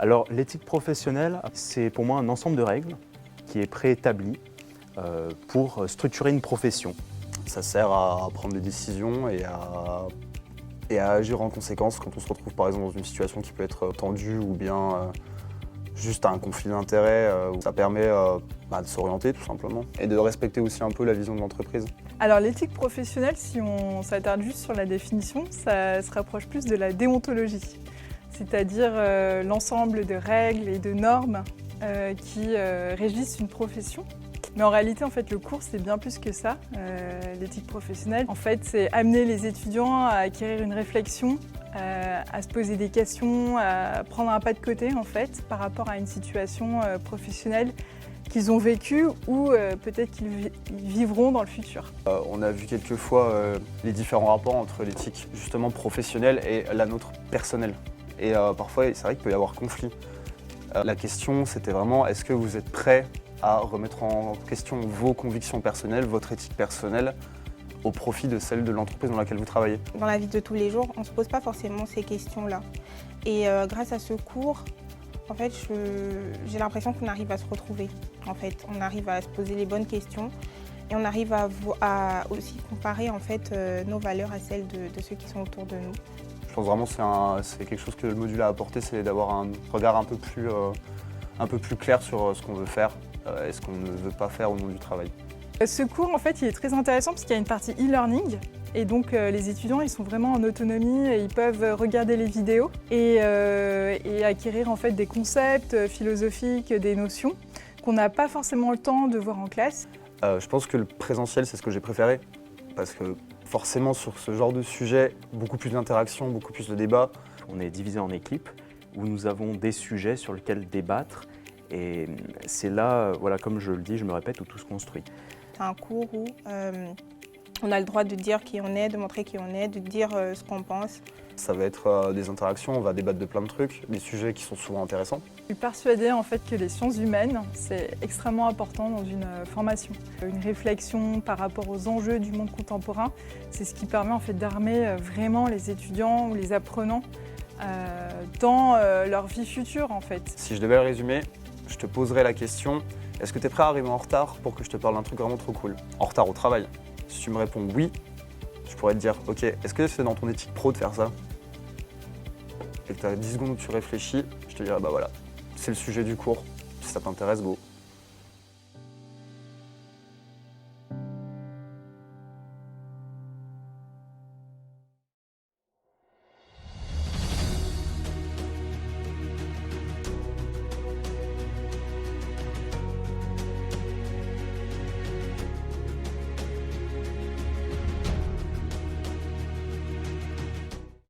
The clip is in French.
Alors l'éthique professionnelle, c'est pour moi un ensemble de règles qui est préétabli pour structurer une profession. Ça sert à prendre des décisions et à agir en conséquence quand on se retrouve par exemple dans une situation qui peut être tendue ou bien juste un conflit d'intérêts. Ça permet de s'orienter tout simplement et de respecter aussi un peu la vision de l'entreprise. Alors l'éthique professionnelle, si on s'attarde juste sur la définition, ça se rapproche plus de la déontologie, c'est-à-dire l'ensemble de règles et de normes qui régissent une profession. Mais en réalité, en fait, le cours, c'est bien plus que ça, l'éthique professionnelle. En fait, c'est amener les étudiants à acquérir une réflexion, à se poser des questions, à prendre un pas de côté, en fait, par rapport à une situation professionnelle qu'ils ont vécue ou peut-être qu'ils vivront dans le futur. On a vu quelques fois les différents rapports entre l'éthique justement professionnelle et la nôtre personnelle. Et parfois, c'est vrai qu'il peut y avoir conflit. La question, c'était vraiment, est-ce que vous êtes prêts à remettre en question vos convictions personnelles, votre éthique personnelle, au profit de celle de l'entreprise dans laquelle vous travaillez? Dans la vie de tous les jours, on ne se pose pas forcément ces questions-là. Et grâce à ce cours, en fait, j'ai l'impression qu'on arrive à se retrouver. En fait, on arrive à se poser les bonnes questions et on arrive à aussi comparer en fait, nos valeurs à celles de ceux qui sont autour de nous. Je pense vraiment que c'est quelque chose que le module a apporté, c'est d'avoir un regard un peu plus clair sur ce qu'on veut faire et ce qu'on ne veut pas faire au monde du travail. Ce cours, en fait, il est très intéressant parce qu'il y a une partie e-learning. Et donc, les étudiants, ils sont vraiment en autonomie et ils peuvent regarder les vidéos et acquérir en fait des concepts philosophiques, des notions qu'on n'a pas forcément le temps de voir en classe. Je pense que le présentiel, c'est ce que j'ai préféré parce que forcément, sur ce genre de sujet, beaucoup plus d'interaction, beaucoup plus de débats. On est divisé en équipes où nous avons des sujets sur lesquels débattre. Et c'est là, voilà, comme je le dis, je me répète, où tout se construit. C'est un cours où on a le droit de dire qui on est, de montrer qui on est, de dire ce qu'on pense. Ça va être des interactions, on va débattre de plein de trucs, des sujets qui sont souvent intéressants. Je suis persuadée en fait que les sciences humaines, c'est extrêmement important dans une formation. Une réflexion par rapport aux enjeux du monde contemporain, c'est ce qui permet en fait d'armer vraiment les étudiants ou les apprenants dans leur vie future en fait. Si je devais le résumer, je te poserais la question, est-ce que tu es prêt à arriver en retard pour que je te parle d'un truc vraiment trop cool? En retard au travail. Si tu me réponds oui, je pourrais te dire, ok, est-ce que c'est dans ton éthique pro de faire ça? Et que tu as 10 secondes où tu réfléchis, je te dirais, bah voilà, c'est le sujet du cours, si ça t'intéresse, go.